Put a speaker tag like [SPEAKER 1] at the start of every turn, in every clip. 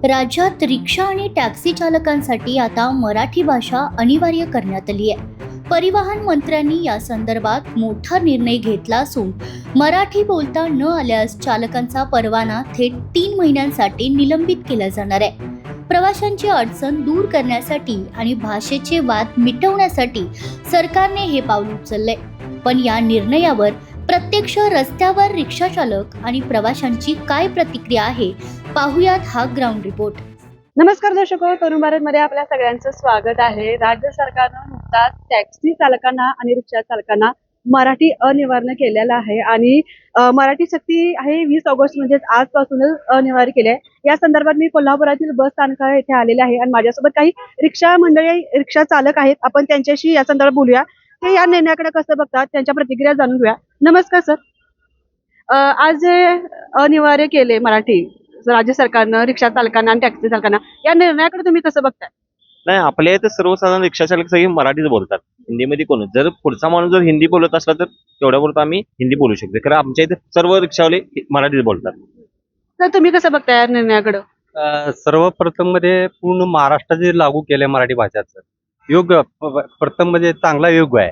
[SPEAKER 1] राज्यात रिक्षा आणि टॅक्सी चालकांसाठी आता मराठी भाषा अनिवार्य करण्यात आली आहे. परिवहन मंत्र्यांनी या संदर्भात मोठा निर्णय घेतला असून मराठी बोलता न आल्यास चालकांचा परवाना थेट 3 महिन्यांसाठी निलंबित केला जाणार आहे. प्रवाशांची अडचण दूर करण्यासाठी आणि भाषेचे वाद मिटवण्यासाठी सरकारने हे पाऊल उचलले. पण या निर्णयावर प्रत्यक्ष रस्त्यावर रिक्षा चालक आणि प्रवाशांची काय प्रतिक्रिया आहे, पाहुयात हा ग्राउंड रिपोर्ट.
[SPEAKER 2] नमस्कार दर्शको, तरुण भारतमध्ये आपल्या सगळ्यांचं स्वागत आहे. राज्य सरकारनं नुकताच टॅक्सी चालकांना आणि रिक्षा चालकांना मराठी अनिवार्य केलेलं आहे आणि मराठी सक्ती आहे 20 ऑगस्ट म्हणजेच आजपासूनच अनिवार्य केली आहे. या संदर्भात मी कोल्हापुरातील बस स्थानका येथे आलेले आहे आणि माझ्यासोबत काही रिक्षा मंडळी, रिक्षा चालक आहेत. आपण त्यांच्याशी या संदर्भात बोलूया. ते या निर्णयाकडे कसं बघतात, त्यांच्या प्रतिक्रिया जाणून घेऊया. नमस्कार सर, आज हे अनिवार्य केले मराठी राज्य सरकारनं रिक्षा चालकांना आणि टॅक्सी चालकांना, या निर्णयाकडे तुम्ही कसं बघताय?
[SPEAKER 3] नाही, आपल्या इथे सर्वसाधारण रिक्षा चालक सगळे मराठीच बोलतात. हिंदीमध्ये कोण, जर पुढचा माणूस जर हिंदी बोलत असला तर तेवढ्यापुरतं आम्ही हिंदी बोलू शकतो. कारण आमच्या इथे सर्व रिक्षावाले मराठीच बोलतात.
[SPEAKER 2] तर तुम्ही कसं बघताय या निर्णयाकडे?
[SPEAKER 4] सर्वप्रथम मध्ये पूर्ण महाराष्ट्रात जे लागू केले मराठी भाषाचं योग्य, प्रथम म्हणजे चांगला योग आहे.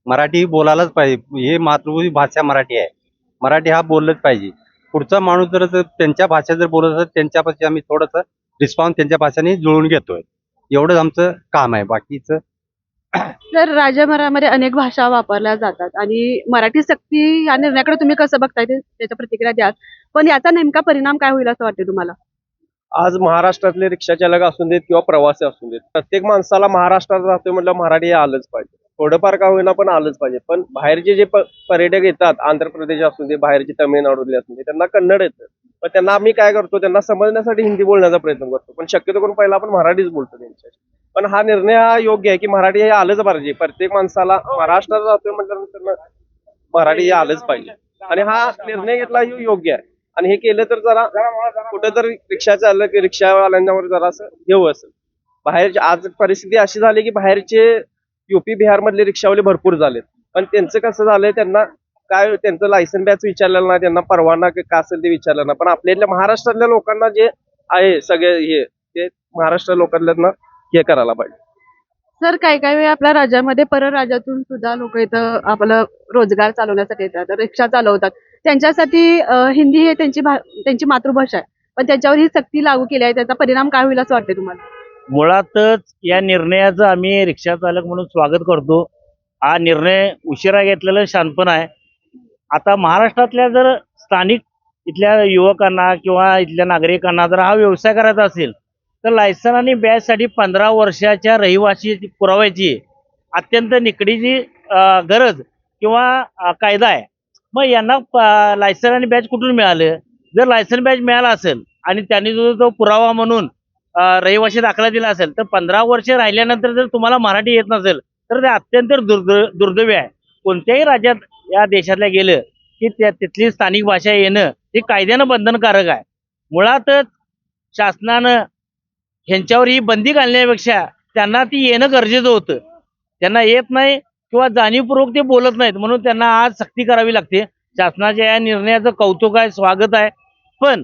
[SPEAKER 4] मराठी बोलायलाच पाहिजे. हे मातृभूमी भाषा मराठी आहे. मराठी हा बोललंच पाहिजे. पुढचा माणूस जर त्यांच्या भाषा जर बोलत असेल त्यांच्यापाशी आम्ही थोडंसं रिस्पॉन्स त्यांच्या भाषेने जुळून घेतोय. एवढंच आमचं काम आहे. बाकीचं
[SPEAKER 2] तर राज्यभरामध्ये अनेक भाषा वापरल्या जातात आणि मराठी सक्ती या निर्णयाकडे तुम्ही कसं बघताय ते त्याच्या प्रतिक्रिया द्या. पण याचा नेमका परिणाम काय होईल असं वाटते तुम्हाला?
[SPEAKER 5] आज महाराष्ट्रातले रिक्षा चालक असू देत किंवा प्रवासी असू देत, प्रत्येक माणसाला महाराष्ट्रात राहतोय म्हटलं मराठी हे आलंच पाहिजे. थोडंफार का होईना पण आलंच पाहिजे. पण बाहेरचे जे पर्यटक येतात, आंध्र प्रदेश असू दे, बाहेरचे तमिळनाडूतले असू दे, त्यांना कन्नड येतं. पण त्यांना आम्ही काय करतो, त्यांना समजण्यासाठी हिंदी बोलण्याचा प्रयत्न करतो. पण शक्यतो करून पहिला आपण मराठीच बोलतो त्यांच्याशी. पण हा निर्णय हा योग्य आहे की मराठी हे आलंच पाहिजे. प्रत्येक माणसाला महाराष्ट्रात राहतोय म्हटल्यानंतर मराठी हे आलंच पाहिजे आणि हा निर्णय घेतला हे योग्य आहे. आणि हे केलं तर जरा कुठेतरी रिक्षा चालक, रिक्षावाल्यांवर जरा असं घेऊ असेल. बाहेरचे आज परिस्थिती अशी झाली की बाहेरचे युपी बिहार मधले रिक्षावाले भरपूर झालेत. पण त्यांचं कसं झालंय, त्यांना काय त्यांचं लायसन बॅच विचारलेलं नाही, त्यांना परवाना का असेल ते विचारलं नाही. पण आपल्या महाराष्ट्रातल्या लोकांना जे आहे सगळे हे ते महाराष्ट्र लोकांना हे करायला पाहिजे.
[SPEAKER 2] सर, काही वेळी आपल्या राज्यामध्ये परराज्यातून सुद्धा लोक इथं आपलं रोजगार चालवण्यासाठी येतात, रिक्षा चालवतात. त्यांच्यासाठी हिंदी हे त्यांची मातृभाषा आहे. पण त्याच्यावर ही सक्ती लागू केली आहे, त्याचा परिणाम काय होईल असं वाटतं तुम्हाला?
[SPEAKER 6] मुळातच या निर्णयाचं आम्ही रिक्षा चालक म्हणून स्वागत करतो. हा निर्णय उशिरा घेतलेला शहाणपण आहे. आता महाराष्ट्रातल्या जर स्थानिक इथल्या युवकांना किंवा इथल्या नागरिकांना जर हा व्यवसाय करायचा असेल तर लायसन आणि बॅचसाठी 15 वर्षाच्या रहिवासी पुराव्याची अत्यंत निकडीची गरज किंवा कायदा आहे. मग यांना लायसन आणि बॅच कुठून मिळालं? जर लायसन बॅच मिळाला असेल आणि त्यांनी जो पुरावा म्हणून रहिवासी दाखला दिला असेल तर 15 वर्ष राहिल्यानंतर जर तुम्हाला मराठी येत नसेल तर ते अत्यंत दुर्दैवी आहे. कोणत्याही राज्यात या देशातल्या गेलं की तिथली स्थानिक भाषा येणं हे कायद्यानं बंधनकारक आहे. मुळातच शासनानं ह्यांच्यावर ही बंदी घालण्यापेक्षा त्यांना ती येणं गरजेचं होतं. त्यांना येत नाही किंवा जाणीवपूर्वक ते बोलत नाहीत म्हणून त्यांना आज सक्ती करावी लागते. शासनाच्या या निर्णयाचं कौतुक आहे, स्वागत आहे. पण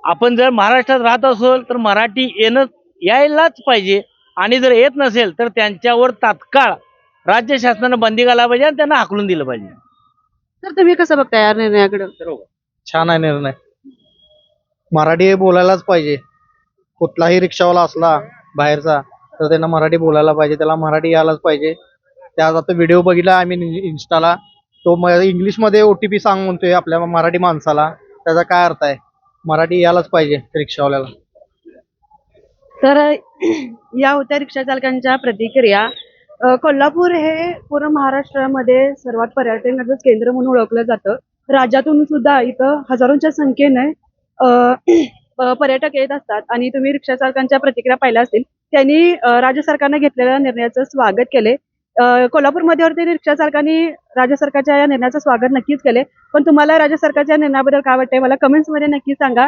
[SPEAKER 6] आपण जर महाराष्ट्रात राहत असेल तर मराठी येणं यायलाच पाहिजे आणि जर येत नसेल तर त्यांच्यावर तात्काळ राज्य शासनानं बंदी घालायला पाहिजे आणि त्यांना हाकलून दिलं पाहिजे.
[SPEAKER 2] सर, तुम्ही कसं बघताय या निर्णयाकडे?
[SPEAKER 4] छान आहे निर्णय. मराठी हे बोलायलाच पाहिजे. कुठलाही रिक्षावाला असला बाहेरचा तर त्यांना मराठी बोलायला पाहिजे, त्याला मराठी यायलाच पाहिजे. त्यात आता व्हिडिओ बघितला आम्ही इन्स्टाला, तो इंग्लिशमध्ये OTP सांग म्हणतोय आपल्या मराठी माणसाला. त्याचा काय अर्थ आहे? मराठी यायलाच पाहिजे रिक्षावाल्याला.
[SPEAKER 2] तर या होत्या रिक्षा चालकांच्या प्रतिक्रिया. कोल्हापूर हे पूर्ण महाराष्ट्रामध्ये सर्वात पर्यटनाचं केंद्र म्हणून ओळखलं जातं. राज्यातून सुद्धा इथं हजारोंच्या संख्येने पर्यटक येत असतात आणि तुम्ही रिक्षा चालकांच्या प्रतिक्रिया पाहिल्या असतील. त्यांनी राज्य सरकारने घेतलेल्या निर्णयाचं स्वागत केले. कोल्हापूरमध्ये रिक्षा चालकांनी राज्य सरकारच्या या निर्णयाचं स्वागत नक्कीच केले. पण तुम्हाला राज्य सरकारच्या निर्णयाबद्दल काय वाटतंय मला कमेंट्समध्ये नक्की सांगा.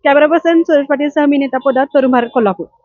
[SPEAKER 2] कॅमेरा पर्सन सुरेश पाटील सह मी नीता पोदार, तरुण भारत, कोल्हापूर.